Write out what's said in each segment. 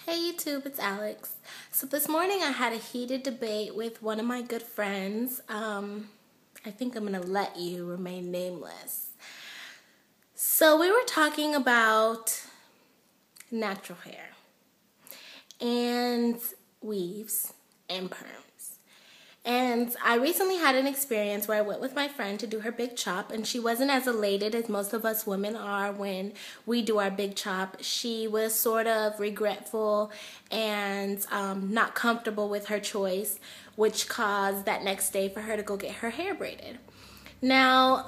Hey YouTube, it's Alex. So this morning I had a heated debate with one of my good friends. I think I'm going to let you remain nameless. So we were talking about natural hair and weaves and perms. And I recently had an experience where I went with my friend to do her big chop, and she wasn't as elated as most of us women are when we do our big chop. She was sort of regretful and not comfortable with her choice, which caused that next day for her to go get her hair braided. Now,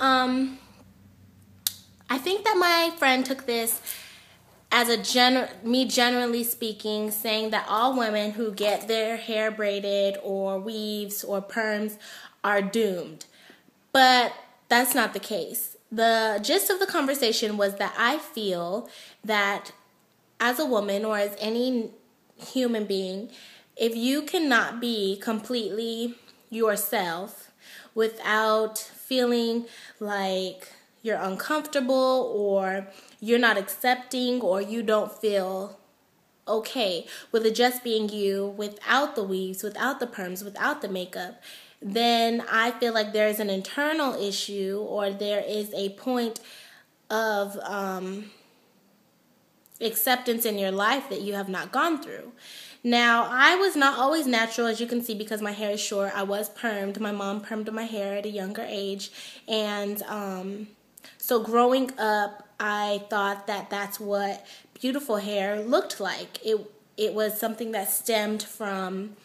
I think that my friend took this as me generally speaking, saying that all women who get their hair braided or weaves or perms are doomed. But that's not the case. The gist of the conversation was that I feel that as a woman or as any human being, if you cannot be completely yourself without feeling like you're uncomfortable or you're not accepting or you don't feel okay with it just being you without the weaves, without the perms, without the makeup, then I feel like there's an internal issue or there is a point of acceptance in your life that you have not gone through. Now, I was not always natural, as you can see, because my hair is short. I was permed. My mom permed my hair at a younger age, and so growing up, I thought that that's what beautiful hair looked like. It was something that stemmed from,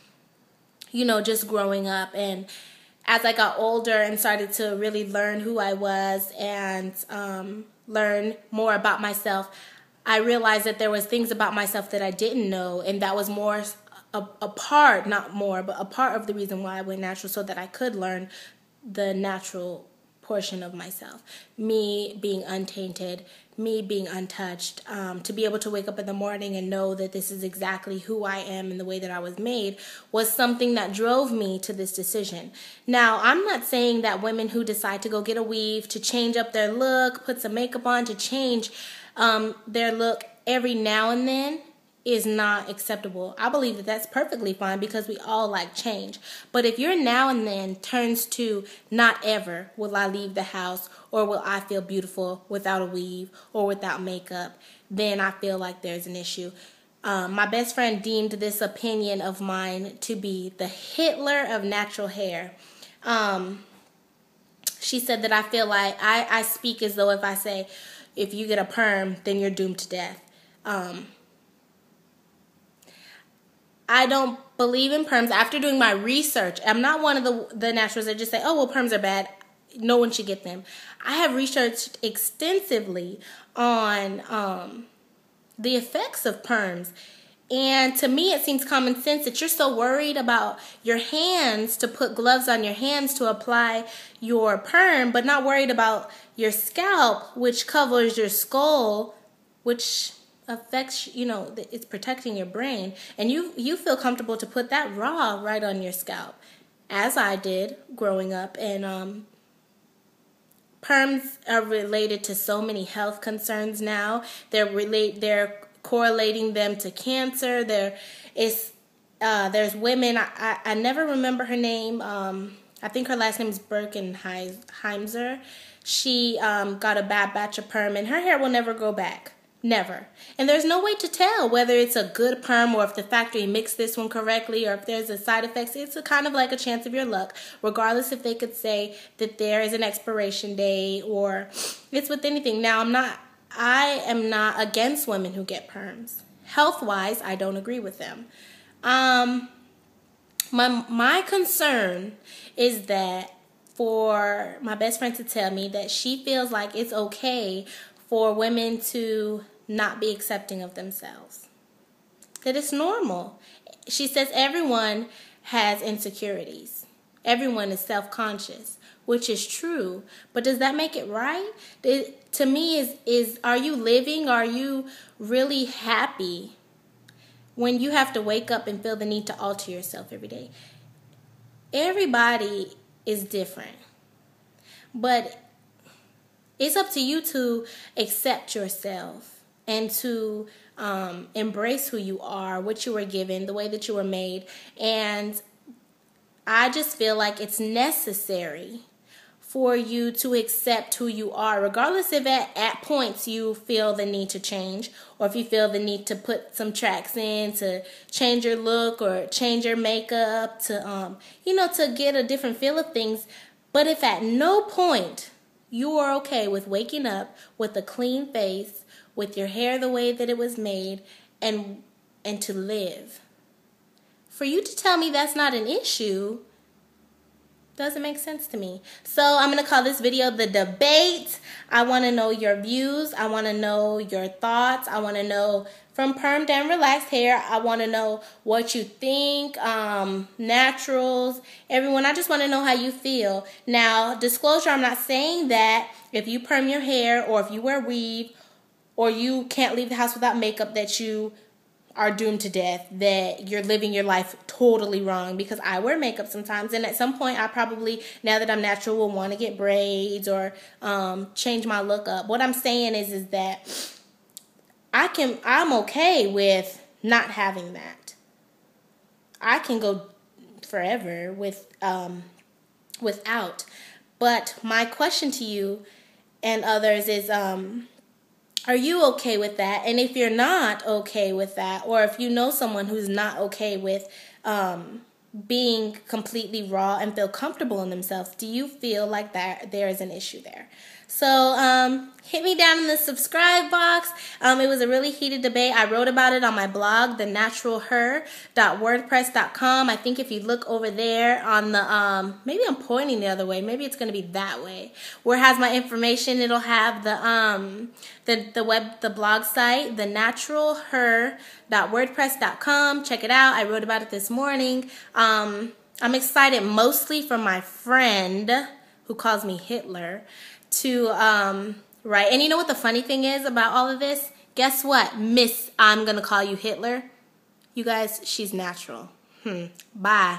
just growing up. And as I got older and started to really learn who I was and learn more about myself, I realized that there was things about myself that I didn't know, and that was more a part, not more, but a part of the reason why I went natural, so that I could learn the natural portion of myself, me being untainted, me being untouched, to be able to wake up in the morning and know that this is exactly who I am and the way that I was made was something that drove me to this decision. Now, I'm not saying that women who decide to go get a weave, to change up their look, put some makeup on, to change their look every now and then is not acceptable. I believe that that's perfectly fine because we all like change. But if your now and then turns to not ever will I leave the house or will I feel beautiful without a weave or without makeup, then I feel like there's an issue. My best friend deemed this opinion of mine to be the Hitler of natural hair. She said that I feel like I speak as though if I say, if you get a perm, then you're doomed to death. I don't believe in perms. After doing my research, I'm not one of the naturals that just say, oh, well, perms are bad. No one should get them. I have researched extensively on the effects of perms. And to me, it seems common sense that you're so worried about your hands to put gloves on your hands to apply your perm, but not worried about your scalp, which covers your skull, which affects, it's protecting your brain, and you feel comfortable to put that raw right on your scalp, as I did growing up. And perms are related to so many health concerns now. They're correlating them to cancer. There's women. I never remember her name. I think her last name is Birkenheimer. She got a bad batch of perm, and her hair will never grow back. Never. And there's no way to tell whether it's a good perm or if the factory mixed this one correctly or if there's a side effects. It's kind of like a chance of your luck, regardless if they could say that there is an expiration date or it's with anything. Now, I am not against women who get perms. Health-wise, I don't agree with them. My concern is that for my best friend to tell me that she feels like it's okay for women to not be accepting of themselves. That it's normal. She says everyone has insecurities. Everyone is self-conscious, which is true. But does that make it right? To me, is are you living? Are you really happy when you have to wake up and feel the need to alter yourself every day? Everybody is different. But it's up to you to accept yourself and to embrace who you are, what you were given, the way that you were made. And I just feel like it's necessary for you to accept who you are, regardless if at points you feel the need to change, or if you feel the need to put some tracks in to change your look or change your makeup to, to get a different feel of things. But if at no point you are okay with waking up with a clean face, with your hair the way that it was made, and to live, for you to tell me that's not an issue doesn't make sense to me. So I'm going to call this video The Debate. I want to know your views. I want to know your thoughts. I want to know from permed and relaxed hair. I want to know what you think, naturals, everyone. I just want to know how you feel. Now, disclosure, I'm not saying that if you perm your hair or if you wear weave or you can't leave the house without makeup that you are doomed to death, that you're living your life totally wrong, because I wear makeup sometimes, and at some point I probably, now that I'm natural, will want to get braids or change my look up. What I'm saying is that I'm okay with not having that. I can go forever without. But my question to you and others is, are you okay with that? And if you're not okay with that, or if you know someone who's not okay with being completely raw and feel comfortable in themselves, do you feel like that there is an issue there? So hit me down in the subscribe box. It was a really heated debate. I wrote about it on my blog, thenaturalher.wordpress.com. I think if you look over there on the, maybe I'm pointing the other way. Maybe it's going to be that way. Where it has my information, it'll have the blog site, thenaturalher.wordpress.com. Check it out. I wrote about it this morning. I'm excited mostly for my friend who calls me Hitler to write. And you know what the funny thing is about all of this? Guess what? Miss, I'm going to call you Hitler. You guys, she's natural. Bye.